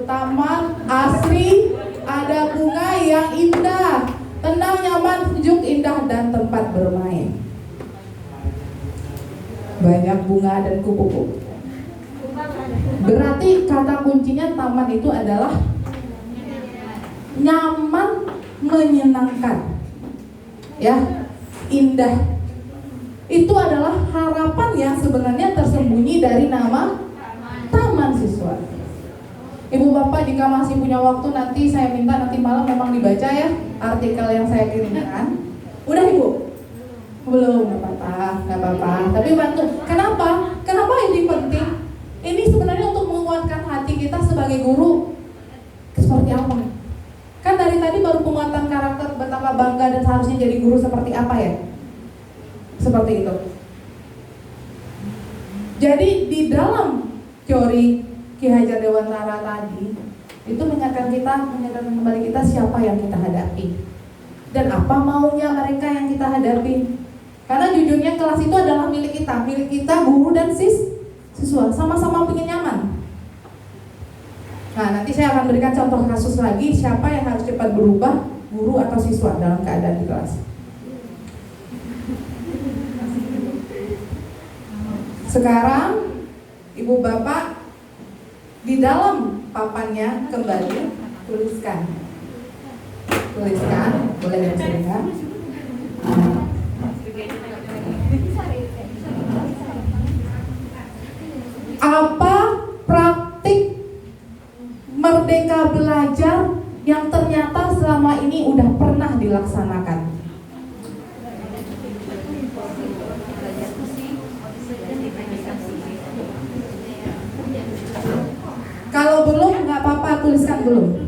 taman asri, ada bunga yang indah, tenang, nyaman, sejuk, indah, dan tempat bermain. Banyak bunga dan kupu-kupu. Berarti kata kuncinya taman itu adalah nyaman, menyenangkan, ya, indah. Itu adalah harapan yang sebenarnya tersembunyi dari nama Taman Siswa. Ibu bapak jika masih punya waktu, nanti saya minta nanti malam memang dibaca ya artikel yang saya kirimkan. Udah ibu? Belum, nggak apa-apa. Tapi bantu. Kenapa? Kenapa ini penting? Ini sebenarnya untuk menguatkan hati kita sebagai guru. Seperti apa? Kan dari tadi baru penguatan karakter, betapa bangga dan seharusnya jadi guru seperti apa ya? Seperti itu. Jadi di dalam teori Ki Hajar Dewantara tadi itu mengingatkan kembali kita siapa yang kita hadapi dan apa maunya mereka yang kita hadapi. Karena jujurnya kelas itu adalah milik kita guru dan siswa, sama-sama pengen nyaman. Nah, nanti saya akan berikan contoh kasus lagi siapa yang harus cepat berubah, guru atau siswa dalam keadaan di kelas. Sekarang ibu bapak di dalam papannya kembali tuliskan, boleh dengan apa praktik merdeka belajar yang ternyata selama ini udah pernah dilaksanakan. Kalau belum nggak apa-apa, tuliskan belum.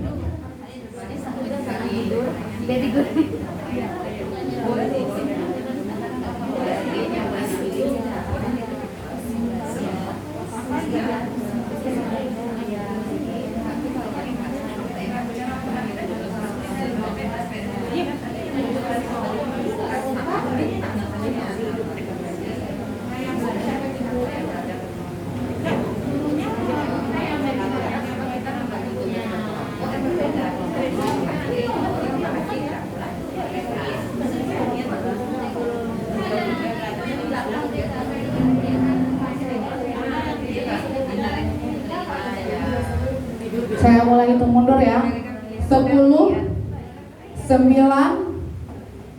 Saya mulai hitung mundur ya. 10, 9,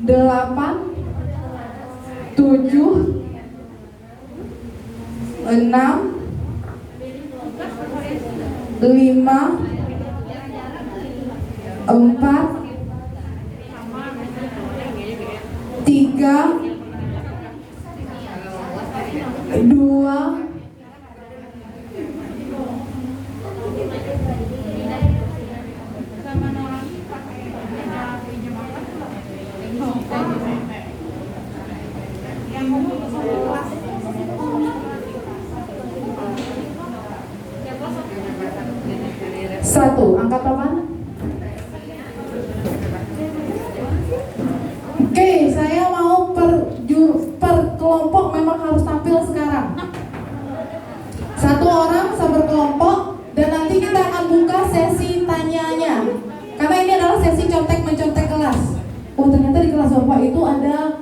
8, 7, 6, 5, 4, 3, 2, 1. Angkat papan. Oke, saya mau per kelompok memang harus tampil sekarang. 1 orang satu kelompok dan nanti kita akan buka sesi tanyanya. Karena ini adalah sesi contek-mencontek kelas. Oh, ternyata di kelas Bapak itu ada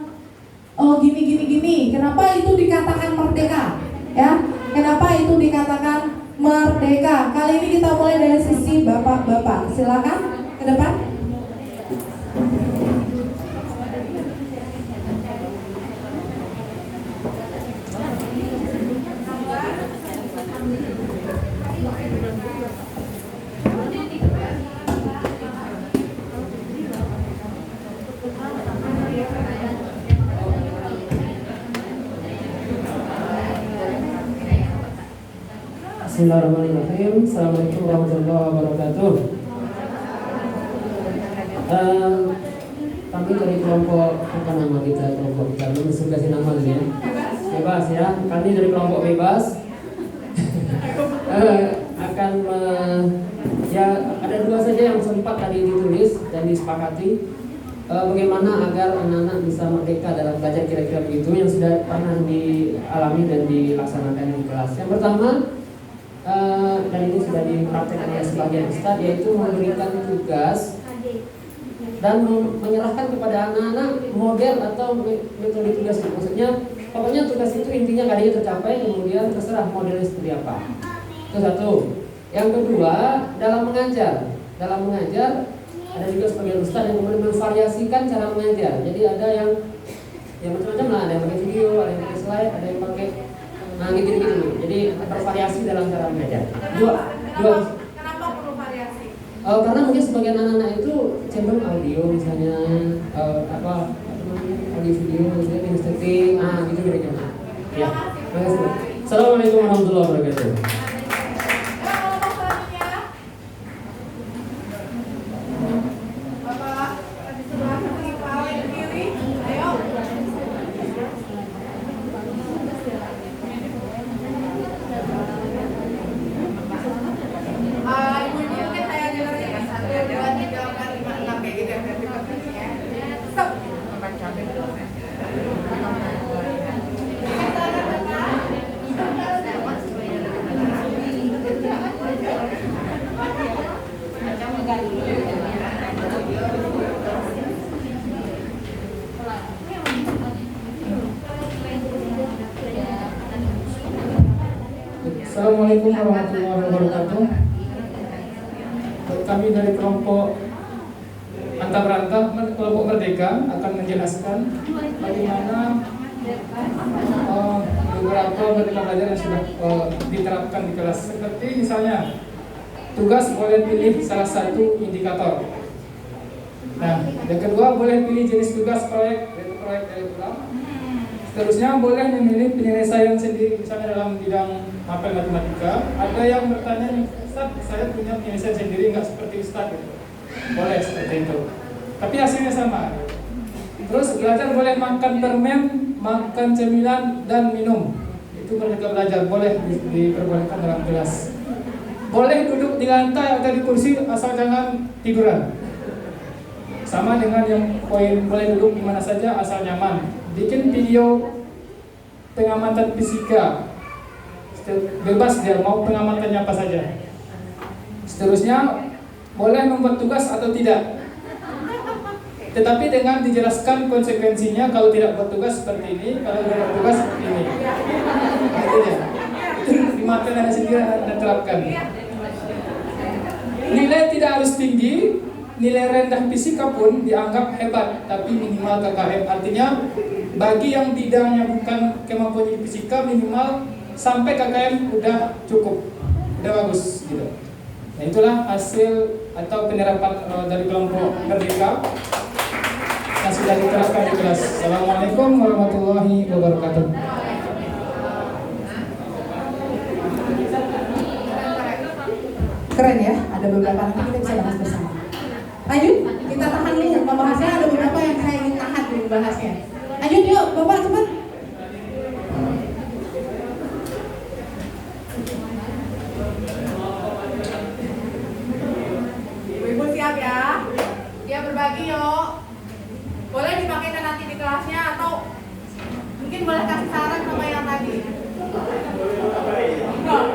gini. Kenapa itu dikatakan merdeka? Ya, kenapa itu dikatakan merdeka? Kali ini kita mulai dari sisi bapak-bapak. Silakan ke depan. Bismillahirrahmanirrahim. Assalamualaikum warahmatullahi wabarakatuh. Kami dari kelompok apa nama kita, kelompok kita belum kasih nama dulu ya. Bebas ya. Kami dari kelompok bebas akan ya ada 2 saja yang sempat tadi ditulis dan disepakati. Bagaimana agar anak-anak bisa merdeka dalam belajar, kira-kira begitu yang sudah pernah dialami dan dilaksanakan di kelas. Yang pertama, dan ini sudah dipraktekkan oleh sebagian ustadz, yaitu memberikan tugas dan menyerahkan kepada anak-anak model atau metode tugas. Maksudnya pokoknya tugas itu intinya kadangnya tercapai, kemudian terserah modelnya seperti apa. Itu satu. Yang kedua, dalam mengajar ada juga sebagian ustadz yang kemudian memvariasikan cara mengajar. Jadi ada yang macam-macam lah, ada yang pakai video, ada yang pakai slide, ada yang pakai gitu. Jadi bervariasi dalam cara mengajar. Kenapa perlu variasi? Karena mungkin sebagian anak-anak itu cenderung audio misalnya audio video misalnya di setting, gitu kira-kira. Ya. Terima kasih. Assalamualaikum warahmatullahi wabarakatuh. Assalamualaikum warahmatullahi wabarakatuh. Kami dari kelompok Antah Berantah, kelompok Merdeka akan menjelaskan bagaimana beberapa merdeka belajar yang sudah diterapkan di kelas. Seperti misalnya tugas boleh pilih salah satu indikator. Nah, yang kedua boleh pilih jenis tugas proyek dari ulang. Seterusnya boleh memilih penyelesaian sendiri, misalnya dalam bidang mapel matematika. Ada yang bertanya, Ustaz, saya punya penyelesaian sendiri, nggak seperti Ustaz gitu. Boleh seperti itu, tapi hasilnya sama. Terus belajar boleh makan permen, makan cemilan, dan minum. Itu mereka belajar, boleh diperbolehkan dalam kelas. Boleh duduk di lantai atau di kursi, asal jangan tiduran. Sama dengan yang poin boleh duduk di mana saja asal nyaman. Bikin video pengamatan fisika, bebas dia mau pengamatannya apa saja. Seterusnya boleh membuat tugas atau tidak, tetapi dengan dijelaskan konsekuensinya. Kalau tidak buat tugas seperti ini, kalau buat tugas seperti ini. Itu di materi Anda sendiri Anda terapkan. Nilai tidak harus tinggi, nilai rendah fisika pun dianggap hebat, tapi minimal KKM. Artinya bagi yang bidangnya bukan kemampuan fisika, minimal sampai KKM udah cukup, udah bagus gitu. Nah, itulah hasil atau penerapan dari kelompok Merdeka yang sudah diterapkan di kelas. Assalamualaikum warahmatullahi wabarakatuh. Keren ya, ada beberapa nanti kita bisa bahas bersama. Lanjut, kita tahan dulu membahasnya, ada beberapa yang saya ingin tahan dulu bahasnya. Lanjut yuk, Bapak cepat. Ibu-ibu siap ya? Dia berbagi yuk. Boleh dipakai nanti di kelasnya atau mungkin boleh kasih saran sama yang tadi. Enggak.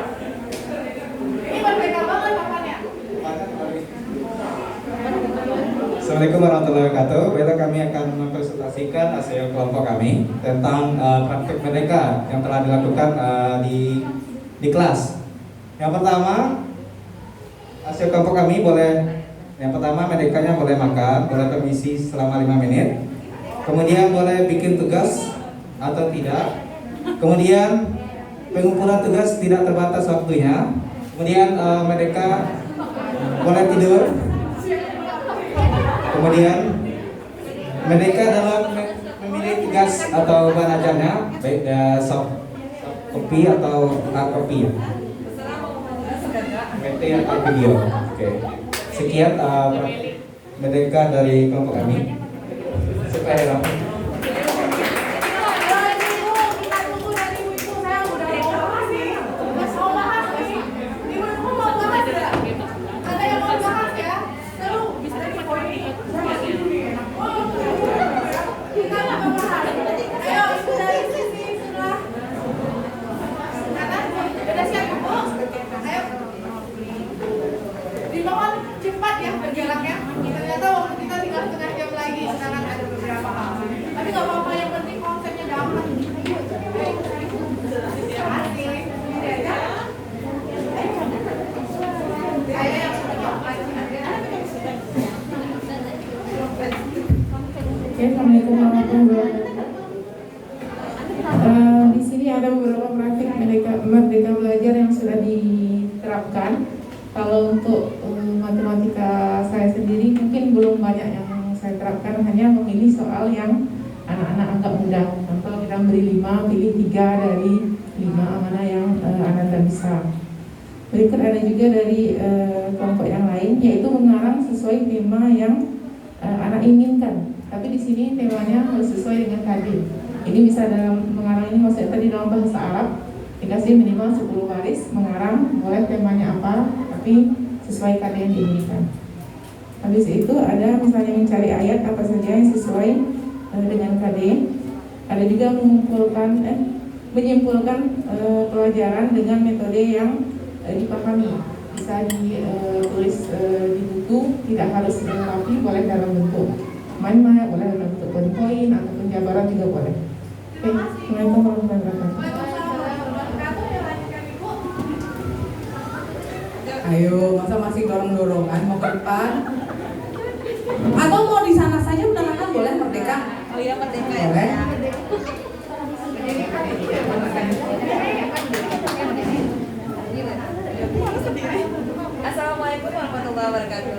Ini berbeda banget papannya. Assalamualaikum warahmatullahi wabarakatuh. Besok kami akan mempresentasikan hasil kelompok kami tentang praktik merdeka yang telah dilakukan di kelas. Yang pertama, hasil kelompok kami yang pertama merdekanya boleh makan, boleh permisi selama 5 menit. Kemudian boleh bikin tugas atau tidak. Kemudian pengumpulan tugas tidak terbatas waktunya. Kemudian merdeka boleh tidur. Kemudian mereka dalam memilih tugas atau bahan ajarnya, baik soft copy atau hard copy, PT atau video. Oke. Sekian mereka dari kelompok kami. Supaya jaraknya. Ternyata waktu kita tinggal setengah jam lagi, sekarang ada beberapa hal. Tapi nggak apa-apa, yang penting konsepnya dapat. Assalamualaikum warahmatullahi wabarakatuh. Di sini ada beberapa praktik merdeka belajar yang sudah diterapkan. Kalau untuk matematika saya sendiri mungkin belum banyak yang saya terapkan, hanya memilih soal yang anak-anak anggap mudah. Contoh kita beri 5, pilih 3 dari 5 mana yang anak tak bisa. Berikut ada juga dari kelompok yang lain, yaitu mengarang sesuai tema yang anak inginkan. Tapi di sini temanya harus sesuai dengan KD. Ini bisa dalam mengarang ini maksudnya tadi dalam bahasa Arab dikasih minimal 10 baris mengarang, boleh temanya apa, tapi sesuai KD yang diinginkan. Habis itu ada misalnya mencari ayat apa saja yang sesuai dengan KD. Ada juga menyimpulkan pelajaran dengan metode yang dipahami. Bisa ditulis di buku, tidak harus rapi, boleh dalam bentuk mind map, boleh dalam bentuk poin atau penjabaran juga boleh. Oke, Assalamualaikum warahmatullahi wabarakatuh. Ayo, masa masih dorong-dorongan mau ke depan? Atau mau di sana saja menandakan boleh merdeka? Oh iya, merdeka ya. Boleh. Assalamualaikum warahmatullahi wabarakatuh.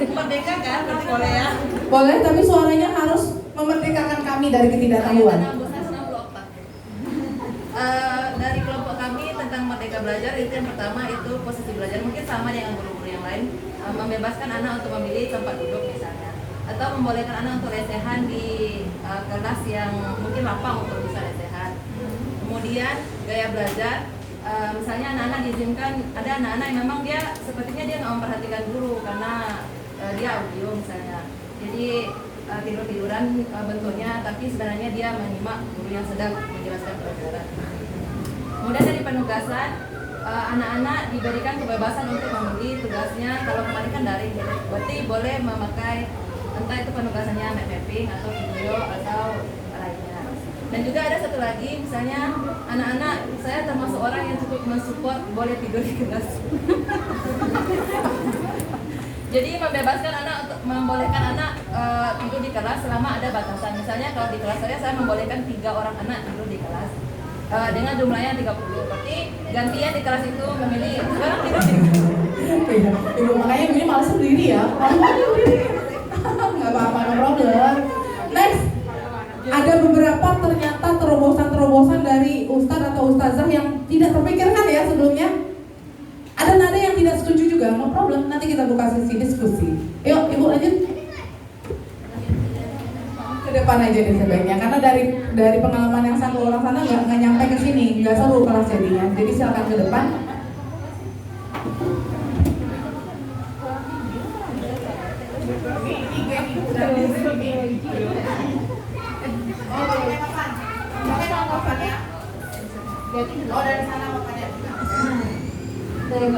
Merdeka kan? Boleh ya? Boleh, tapi suaranya harus memerdekakan kami dari ketidaktahuan. Dari kelompok kami tentang merdeka belajar itu yang pertama itu posisi belajar, mungkin sama dengan guru-guru yang lain, membebaskan anak untuk memilih tempat duduk misalnya, atau membolehkan anak untuk lesehan di kelas yang mungkin lapang untuk bisa lesehan. Kemudian gaya belajar, misalnya anak-anak diizinkan, ada anak-anak yang memang dia sepertinya dia nggak memperhatikan guru karena dia audio misalnya, jadi tidur-tiduran bentuknya, tapi sebenarnya dia menyimak guru yang sedang menjelaskan pelajaran. Kemudian dari penugasan, anak-anak diberikan kebebasan untuk memilih tugasnya. Kalau kemarin kan daring, berarti boleh memakai entah itu penugasannya mapping atau video atau lainnya. Dan juga ada satu lagi, misalnya anak-anak, saya termasuk orang yang cukup mensupport boleh tidur di kelas. Jadi membebaskan anak untuk membolehkan anak tidur di kelas selama ada batasan. Misalnya kalau di kelas saya membolehkan 3 orang anak tidur di kelas dengan jumlahnya 30. Berarti gantian di kelas itu memilih sekarang tidur di kelas. Ibu makanya ini malah sendiri ya. Nggak apa-apa, no problem. Next, ada beberapa ternyata terobosan-terobosan dari ustadz atau ustazah yang tidak terpikirkan ya sebelumnya. Ada nada yang tidak setuju juga, no problem. Nanti kita buka sesi diskusi. Yuk, ibu lanjut. Ke depan aja deh sebaiknya, karena dari pengalaman yang satu orang sana nggak nyampe ke sini, nggak seru kelas jadinya. Jadi silakan ke depan. Oh, dari sana makanya.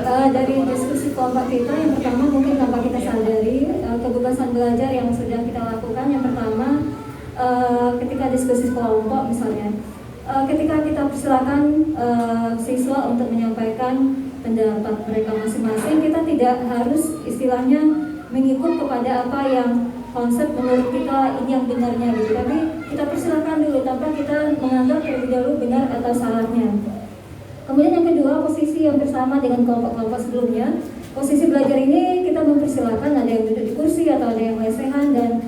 Dari diskusi kelompok kita, yang pertama mungkin tanpa kita sadari kebebasan belajar yang sudah kita lakukan. Yang pertama, ketika diskusi kelompok misalnya, ketika kita persilakan siswa untuk menyampaikan pendapat mereka masing-masing, kita tidak harus istilahnya mengikut kepada apa yang konsep menurut kita ini yang benarnya gitu, tapi kita persilakan dulu tanpa kita menganggap terlebih dahulu benar atau salahnya. Kemudian yang kedua, posisi yang bersama dengan kelompok-kelompok sebelumnya. Posisi belajar ini kita mempersilahkan, ada yang duduk di kursi atau ada yang lesehan, dan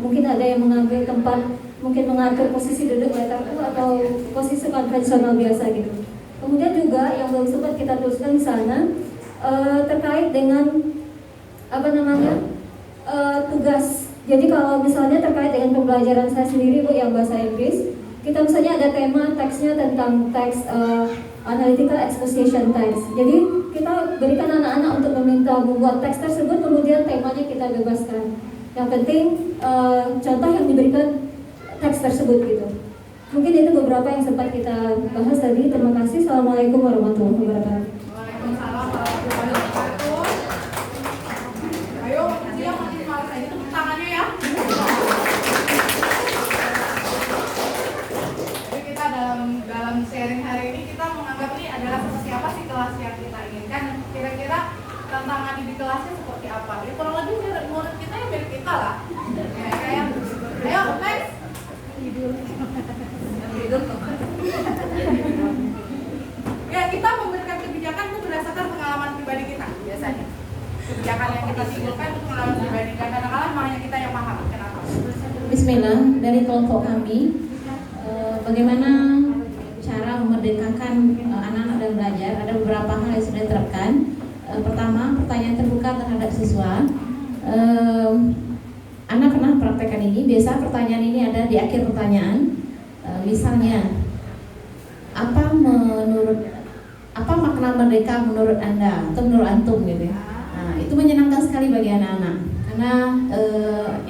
mungkin ada yang mengambil tempat, mungkin mengatur posisi duduk letter U atau posisi konvensional biasa gitu. Kemudian juga yang belum sempat kita tuliskan di sana terkait dengan tugas. Jadi kalau misalnya terkait dengan pembelajaran saya sendiri Bu yang bahasa Inggris, kita misalnya ada tema teksnya tentang teks analytical exposition text. Jadi kita berikan anak-anak untuk meminta membuat teks tersebut, kemudian temanya kita bebaskan. Yang penting contoh yang diberikan teks tersebut gitu. Mungkin itu beberapa yang sempat kita bahas tadi. Terima kasih. Assalamualaikum warahmatullahi wabarakatuh. kita menganggap ini adalah seperti apa sih kelas yang kita inginkan. Kira-kira tantangan di kelasnya seperti apa? Ya kurang lebih murid kita yang mirip kita lah. Ya, kayak, ayo next. Ya, kita memberikan kebijakan itu berdasarkan pengalaman pribadi kita biasanya. Kebijakan yang kita simpulkan itu pengalaman pribadi, dan kadang-kadang hanya kita yang paham. Kenapa? Bismillah, dari kelompok kami, bagaimana cara memerdekakan anak-anak dan belajar. Ada beberapa hal yang sudah diterapkan. Pertama, pertanyaan terbuka terhadap siswa. Anak pernah praktekkan ini. Biasa pertanyaan ini ada di akhir pertanyaan. Misalnya, apa makna merdeka menurut Anda atau menurut antum gitu ya. Nah, itu menyenangkan sekali bagi anak-anak karena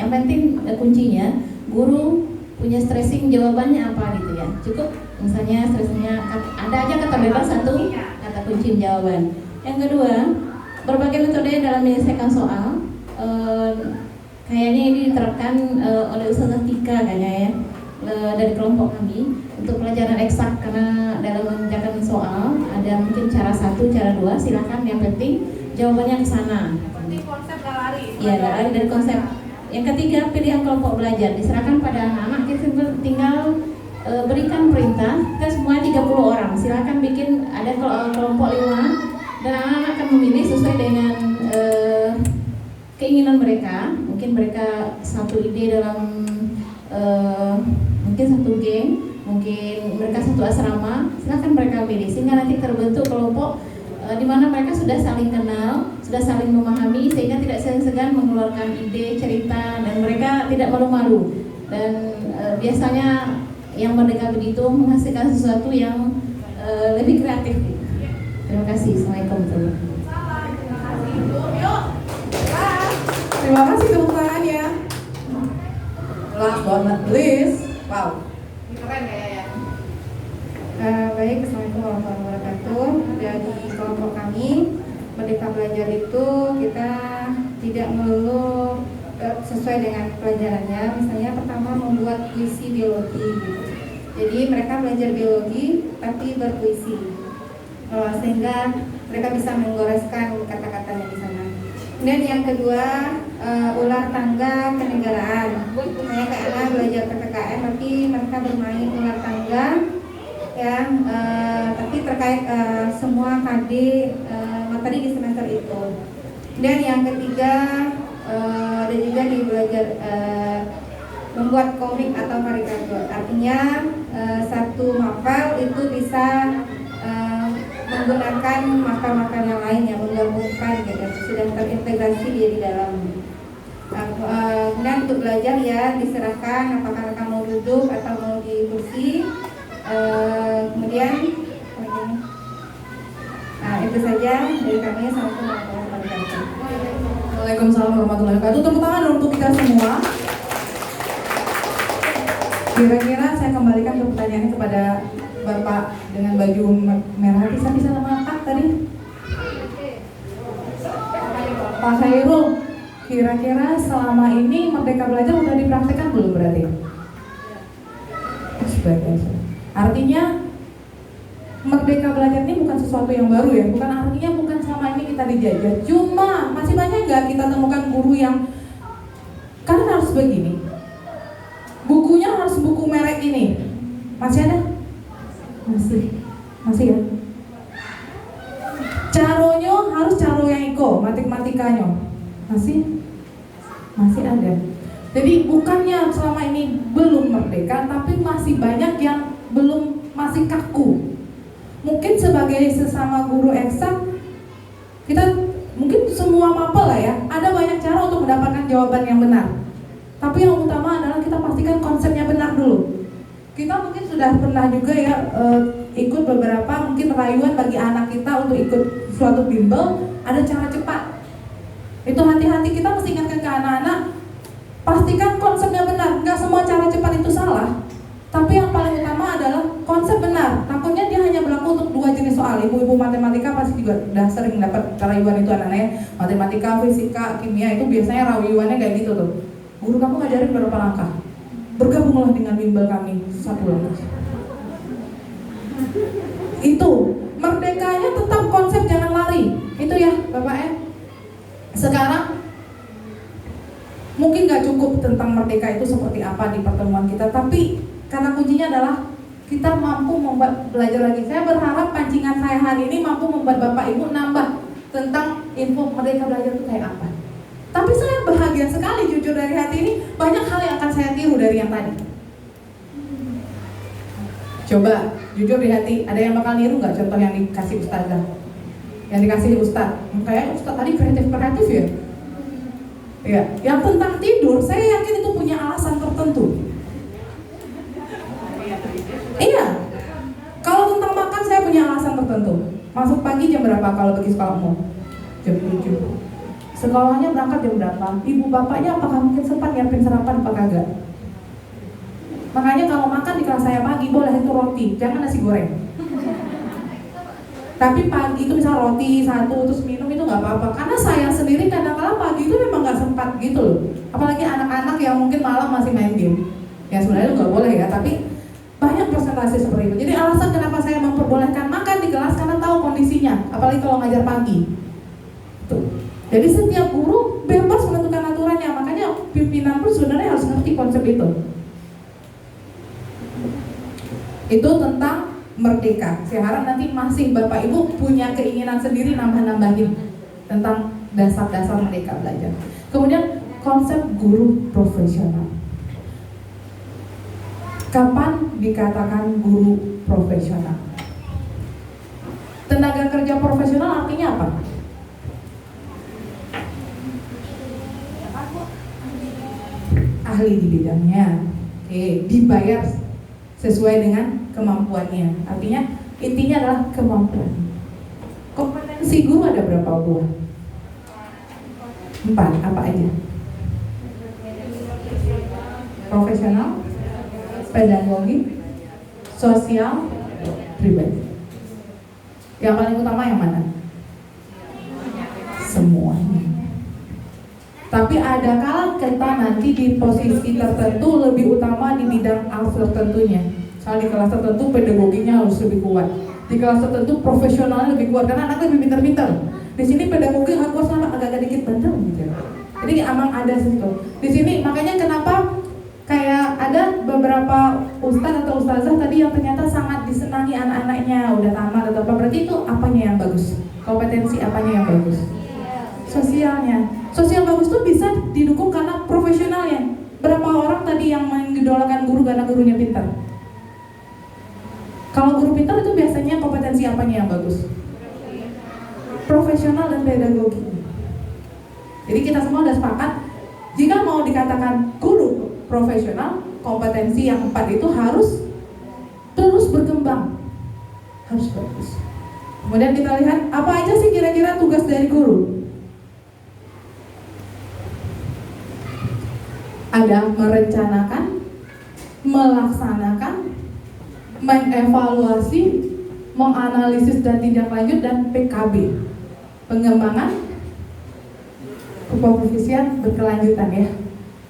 yang penting kuncinya guru punya stressing jawabannya apa gitu ya. Cukup misalnya stressingnya ada aja kata bebas satu kata kunci jawaban. Yang kedua, berbagai metode dalam menyelesaikan soal. Kayaknya ini diterapkan oleh Ustazah Tika kayaknya ya, dari kelompok kami untuk pelajaran eksak, karena dalam mengerjakan soal ada mungkin cara 1, cara 2, silakan yang penting jawabannya ke sana. Seperti konsep galari. Iya, galari dari konsep. Yang ketiga, pilihan kelompok belajar diserahkan pada anak-anak. Kita tinggal berikan perintah. Kita semua 30 orang. Silakan bikin ada kelompok 5 dan anak-anak akan memilih sesuai dengan keinginan mereka. Mungkin mereka satu ide dalam mungkin satu geng, mungkin mereka satu asrama. Silakan mereka pilih sehingga nanti terbentuk kelompok di mana mereka sudah saling kenal, sudah saling memahami, sehingga tidak segan-segan mengeluarkan ide, cerita, dan mereka tidak malu-malu. Dan biasanya yang merdeka begitu menghasilkan sesuatu yang lebih kreatif. Terima kasih. Assalamualaikum warahmatullahi wabarakatuh. Terima kasih tepuk tangan ya. Last but not least, wow, ini keren ya. Baik, Assalamualaikum warahmatullahi wabarakatuh. Dari kelompok kami, Merdeka Belajar itu kita tidak melulu sesuai dengan pelajarannya. Misalnya pertama membuat puisi biologi gitu. Jadi mereka belajar biologi tapi berpuisi, sehingga mereka bisa menggoreskan kata-katanya di sana. Dan yang kedua, ular tangga kenegaraan. Misalnya kayak anak belajar PPKN, tapi mereka bermain ular tangga ya, tapi terkait semua KD materi di semester itu. Dan yang ketiga, ada juga di belajar membuat komik atau karikatur. Artinya satu novel itu bisa menggunakan makna-makna yang lain yang menggabungkan gitu, sudah terintegrasi dia di dalam. Kemudian untuk belajar ya diserahkan apakah mereka mau duduk atau mau di kursi. Kemudian itu saja dari kami. Assalamualaikum warahmatullahi wabarakatuh. Waalaikumsalam warahmatullahi wabarakatuh. Tepuk tangan untuk kita semua. Kira-kira saya kembalikan ke pertanyaannya kepada Bapak dengan baju merah. Bisa nama Pak tadi? Pak Khairul. Kira-kira selama ini Merdeka Belajar sudah dipraktekkan belum berarti? Artinya Merdeka Belajar ini bukan sesuatu yang baru ya, bukan selama ini kita dijajah. Cuma masih banyak nggak kita temukan guru yang kan harus begini, bukunya harus buku merek ini, masih ada? Masih ya. Caronya harus caro yang iko, matematikanya masih ada. Jadi bukannya selama ini belum merdeka, tapi masih banyak yang masih kaku. Mungkin sebagai sesama guru eksak, kita mungkin semua mapel lah ya, ada banyak cara untuk mendapatkan jawaban yang benar. Tapi yang utama adalah kita pastikan konsepnya benar dulu. Kita mungkin sudah pernah juga ya ikut beberapa mungkin rayuan bagi anak kita untuk ikut suatu bimbel, ada cara cepat. Itu hati-hati, kita mesti ingatkan ke anak-anak, pastikan konsepnya benar. Nggak semua cara cepat itu salah, tapi yang paling utama adalah konsep benar. Takutnya dia hanya berlaku untuk 2 jenis soal. Ibu-ibu matematika pasti juga udah sering dapat rayuan itu anak-anaknya. Matematika, fisika, kimia itu biasanya rayuannya kayak gitu tuh. Guru kamu ngajarin berapa langkah? Bergabunglah dengan bimbel kami 1 langkah. Itu merdekanya tetap konsep jangan lari. Itu ya Bapak. Sekarang mungkin gak cukup tentang merdeka itu seperti apa di pertemuan kita, tapi karena kuncinya adalah kita mampu membuat belajar lagi. Saya berharap pancingan saya hari ini mampu membuat Bapak Ibu nambah tentang info merdeka belajar itu kayak apa. Tapi saya bahagia sekali jujur dari hati ini, banyak hal yang akan saya tiru dari yang tadi. Coba jujur di hati, ada yang bakal niru nggak contoh yang dikasih ustazah? Yang dikasih ustaz, kayak ustaz tadi kreatif ya. Ya, yang tentang tidur, saya yakin itu punya alasan tertentu. Iya. Kalau tentang makan saya punya alasan tertentu. Masuk pagi jam berapa kalau bagi sekolah umum? Jam 7. Sekolahnya berangkat jam berapa? Ibu bapaknya apakah mungkin sempat nyiapin sarapan apa kagak? Makanya kalau makan di kelas saya pagi boleh itu roti, jangan nasi goreng. Tapi pagi itu misal roti satu terus minum itu nggak apa-apa. Karena saya sendiri kadang-kadang pagi itu memang nggak sempat gitu loh. Apalagi anak-anak yang mungkin malam masih main game. Ya sebenarnya itu nggak boleh ya, tapi banyak presentasi seperti itu. Jadi alasan kenapa saya memperbolehkan makan di kelas karena tahu kondisinya. Apalagi kalau ngajar pagi. Tuh. Jadi setiap guru bebas menentukan aturannya. Makanya pimpinan pun sebenarnya harus ngerti konsep itu. Itu tentang merdeka. Saya harap nanti masih Bapak Ibu punya keinginan sendiri nambah-nambahin tentang dasar-dasar merdeka belajar. Kemudian konsep guru profesional. Kapan dikatakan guru profesional? Tenaga kerja profesional artinya apa? Ahli di bidangnya. Oke, dibayar sesuai dengan kemampuannya. Artinya intinya adalah kemampuan. Kompetensi guru ada berapa buah? 4, apa aja? Profesional, pedagogi, sosial, pribadi. Yang paling utama yang mana? Semuanya. Tapi ada kala kita nanti di posisi tertentu lebih utama di bidang tertentunya. Kalau di kelas tertentu pedagoginya harus lebih kuat. Di kelas tertentu profesionalnya lebih kuat karena anaknya lebih pintar-pintar. Di sini pedagogi aku sama agak-agak dikit bandel gitu. Jadi emang ada situ. Di sini makanya kenapa kayak ada beberapa ustadz atau ustazah tadi yang ternyata sangat disenangi anak-anaknya udah tamat atau apa, berarti itu apanya yang bagus? Kompetensi apanya yang bagus? Sosialnya. Sosial bagus tuh bisa didukung karena profesionalnya. Berapa orang tadi yang mengidolakan guru karena gurunya pintar? Kalau guru pintar itu biasanya kompetensi apanya yang bagus? Profesional dan pedagogi. Jadi kita semua sudah sepakat, jika mau dikatakan guru profesional, kompetensi yang 4 itu harus terus berkembang, harus bagus. Kemudian kita lihat apa aja sih kira-kira tugas dari guru. Ada merencanakan, melaksanakan, mengevaluasi, menganalisis dan tindak lanjut, dan PKB, pengembangan keprofesian berkelanjutan ya.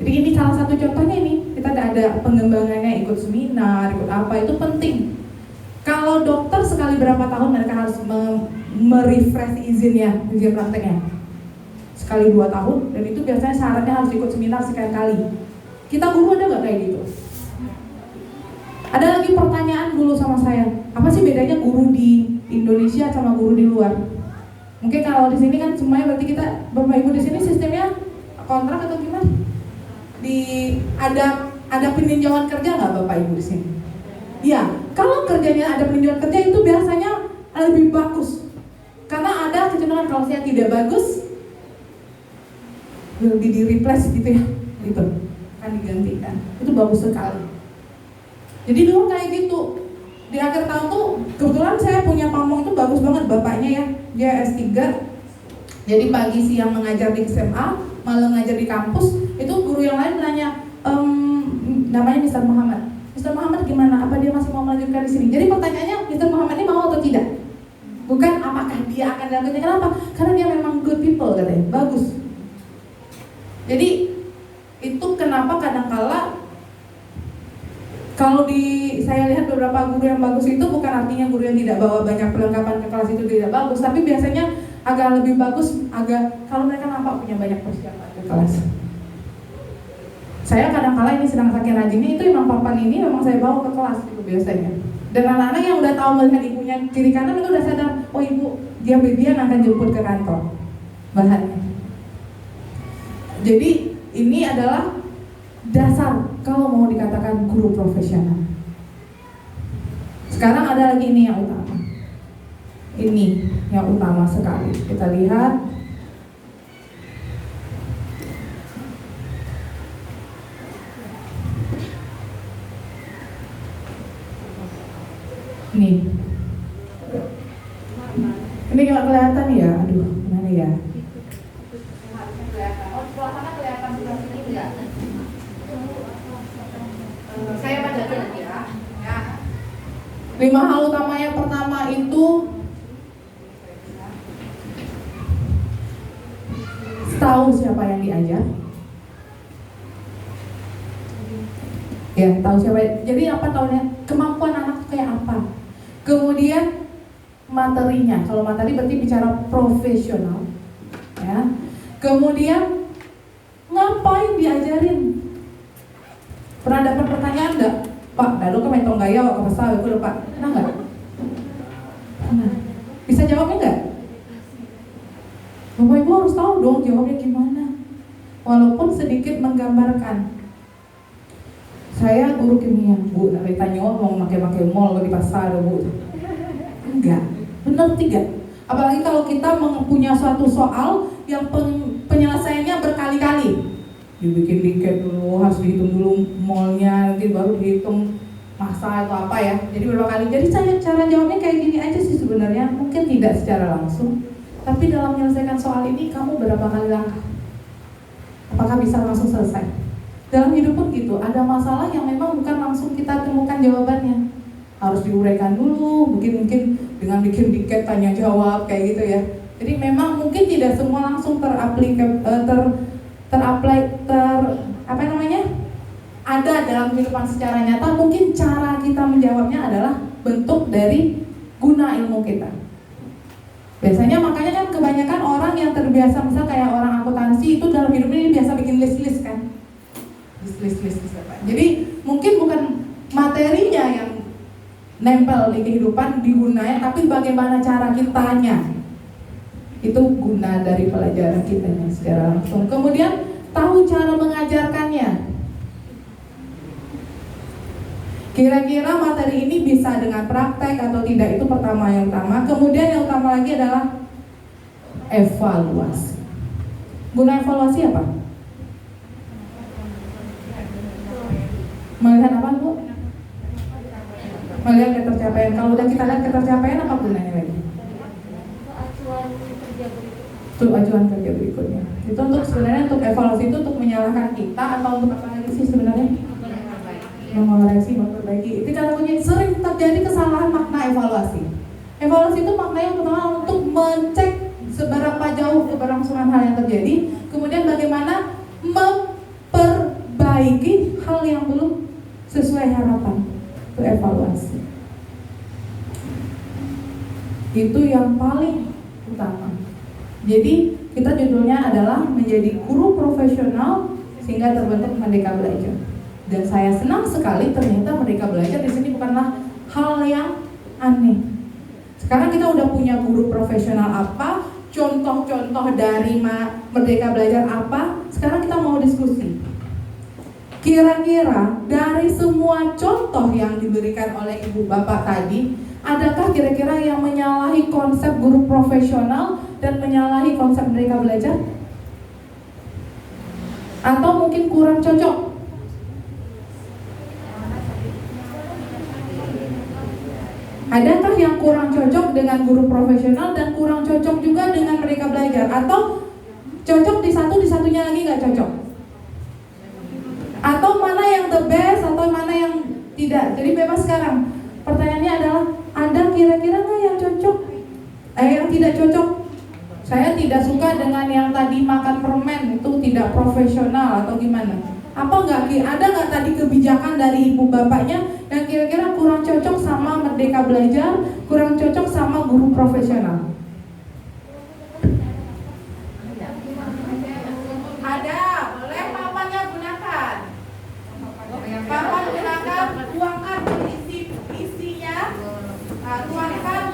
Jadi ini salah satu contohnya ini, kita ada pengembangannya, ikut seminar, ikut apa, itu penting. Kalau dokter sekali berapa tahun mereka harus merefresh izinnya, izin prakteknya? Sekali 2 tahun, dan itu biasanya syaratnya harus ikut seminar sekian kali. Kita guru ada nggak kayak gitu? Ada lagi pertanyaan dulu sama saya, apa sih bedanya guru di Indonesia sama guru di luar? Mungkin kalau di sini kan semuanya berarti kita Bapak Ibu di sini sistemnya kontrak atau gimana? Ada peninjauan kerja nggak Bapak Ibu di sini? Ya, kalau kerjanya ada peninjauan kerja itu biasanya lebih bagus, karena ada kecenderungan kalau saya tidak bagus lebih di replace gitu ya, gitu kan digantikan. Itu bagus sekali. Jadi dulu kayak gitu. Di akhir tahun tuh kebetulan saya punya pamong itu bagus banget bapaknya ya. Dia S3. Jadi pagi siang mengajar di SMA, malam ngajar di kampus. Itu guru yang lain nanya, namanya Mr. Muhammad. Mr. Muhammad gimana? Apa dia masih mau melanjutkan di sini? Jadi pertanyaannya, Mr. Muhammad ini mau atau tidak? Bukan apakah dia akan dilanjutkan. Kenapa? Karena dia memang good people katanya, bagus. Jadi itu kenapa kadangkala Kalau saya lihat beberapa guru yang bagus itu bukan artinya guru yang tidak bawa banyak perlengkapan ke kelas itu tidak bagus, tapi biasanya agak lebih bagus kalau mereka nampak punya banyak persiapan ke kelas. Saya kadang-kala ini sedang saking rajinnya itu memang papan ini memang saya bawa ke kelas itu biasanya. Dan anak-anak yang udah tahu melihat ibunya kiri kanan itu udah sadar, oh ibu dia akan jemput ke kantor bahannya. Jadi ini adalah dasar kalau mau dikatakan guru profesional. Sekarang ada lagi ini yang utama. Ini yang utama sekali. Kita lihat. Nih. Ini nggak kelihatan ya? Aduh, gimana ya? Oh, sebelah sana kelihatan, sebelah sini enggak? Saya baca dulu ya. 5 hal utama yang pertama itu tahu siapa yang diajar. Ya, tahu siapa. Jadi apa tahunya? Kemampuan anak itu kayak apa? Kemudian materinya. Kalau materi berarti bicara profesional. Ya. Kemudian ngapain diajarin? Pernah dapat pertanyaan enggak? Pak, lalu ke metong gaya ke pasal itu Pak. Pernah enggak? Pernah. Bisa jawabnya enggak? Bapak Ibu harus tahu dong jawabnya gimana. Walaupun sedikit menggambarkan. Saya guru kimia, Bu, ditanya mau pakai mol di pasar, Bu. Enggak, benar tidak. Apalagi kalau kita punya suatu soal yang penyelesaiannya berkali-kali. Dibikin tiket dulu, harus dihitung dulu molnya, nanti baru dihitung masa atau apa ya. Jadi berapa kali. Jadi cara jawabnya kayak gini aja sih sebenarnya. Mungkin tidak secara langsung, tapi dalam menyelesaikan soal ini kamu berapa kali langkah? Apakah bisa langsung selesai? Dalam hidup pun gitu, ada masalah yang memang bukan langsung kita temukan jawabannya. Harus diuraikan dulu, mungkin dengan bikin tiket tanya jawab kayak gitu ya. Jadi memang mungkin tidak semua langsung ada dalam kehidupan secara nyata. Mungkin cara kita menjawabnya adalah bentuk dari guna ilmu kita. Biasanya makanya kan kebanyakan orang yang terbiasa, misal kayak orang akuntansi itu dalam hidup ini biasa bikin list kan. List. Jadi mungkin bukan materinya yang nempel di kehidupan digunakan, tapi bagaimana cara kitanya. Itu guna dari pelajaran kita secara langsung. Kemudian tahu cara mengajarkannya. Kira-kira materi ini bisa dengan praktek atau tidak, itu pertama yang utama. Kemudian yang utama lagi adalah evaluasi. Guna evaluasi apa? Melihat apa, Bu? Melihat ketercapaian. Kalau udah kita lihat ketercapaian, apa gunanya lagi? Untuk acuan kerja berikutnya. Itu untuk sebenarnya untuk evaluasi itu untuk menyalahkan kita atau untuk apa lagi sih sebenarnya? Mengoreksi, memperbaiki. Itu katanya sering terjadi kesalahan makna evaluasi. Evaluasi itu maknanya pertama untuk mencek seberapa jauh keberlangsungan hal yang terjadi, kemudian bagaimana memperbaiki hal yang belum sesuai harapan. Itu evaluasi. Itu yang paling utama. Jadi kita judulnya adalah menjadi guru profesional sehingga terbentuk Merdeka Belajar. Dan saya senang sekali ternyata Merdeka Belajar di sini bukanlah hal yang aneh. Sekarang kita udah punya guru profesional apa, contoh-contoh dari Merdeka Belajar apa. Sekarang kita mau diskusi. Kira-kira dari semua contoh yang diberikan oleh Ibu Bapak tadi, adakah kira-kira yang menyalahi konsep guru profesional dan menyalahi konsep Merdeka Belajar? Atau mungkin kurang cocok? Adakah yang kurang cocok dengan guru profesional dan kurang cocok juga dengan Merdeka Belajar? Atau cocok di satu, di satunya lagi nggak cocok? Atau mana yang the best atau mana yang tidak? Jadi bebas sekarang. Pertanyaannya adalah, ada kira-kira nggak yang cocok? Yang tidak cocok? Saya tidak suka dengan yang tadi makan permen, itu tidak profesional atau gimana? Apa nggak Ki? Ada nggak tadi kebijakan dari ibu bapaknya yang kira-kira kurang cocok sama Merdeka Belajar, kurang cocok sama guru profesional? Ada, boleh papannya gunakan. Papan gunakan, tuangkan isinya, tuangkan,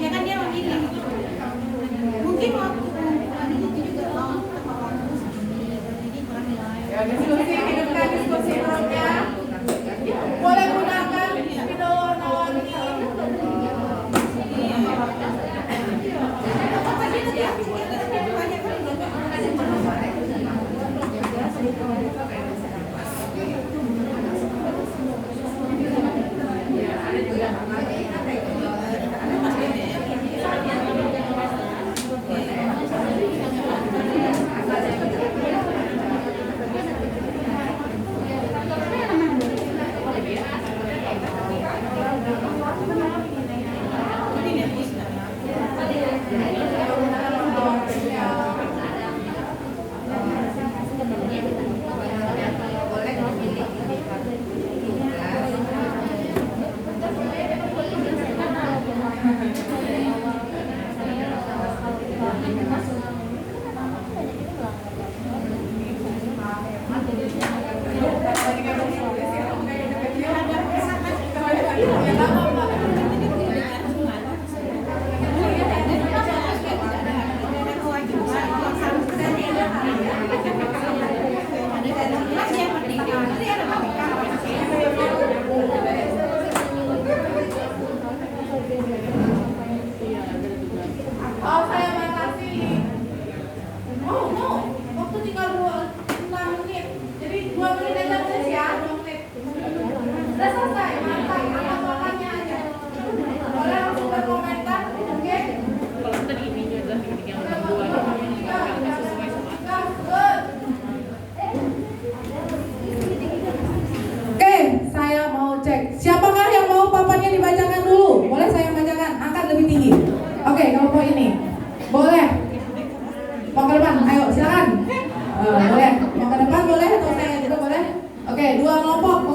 Ya kan dia memilih. Mungkin waktu ya, diskusi, hidupkan diskusi perutnya. Boleh gunakan spidol warna-warni. Oh, saya batasi. Oh, waktu tinggal 6 menit. Jadi 2 menit aja tulis ya, 2 menit. Sudah selesai, mantap. Apa soalnya aja? Boleh langsung berkomentar, oke? Kalau tadi ini juga yang dua Oke, saya mau cek. Siapakah yang mau papannya dibacakan dulu? Boleh saya bacakan? Angkat lebih tinggi. Oke, kelompok ini. Boleh. Mau ke depan? Ayo, silakan. Boleh. Mau ke depan boleh atau saya juga boleh? Oke, 2 kelompok.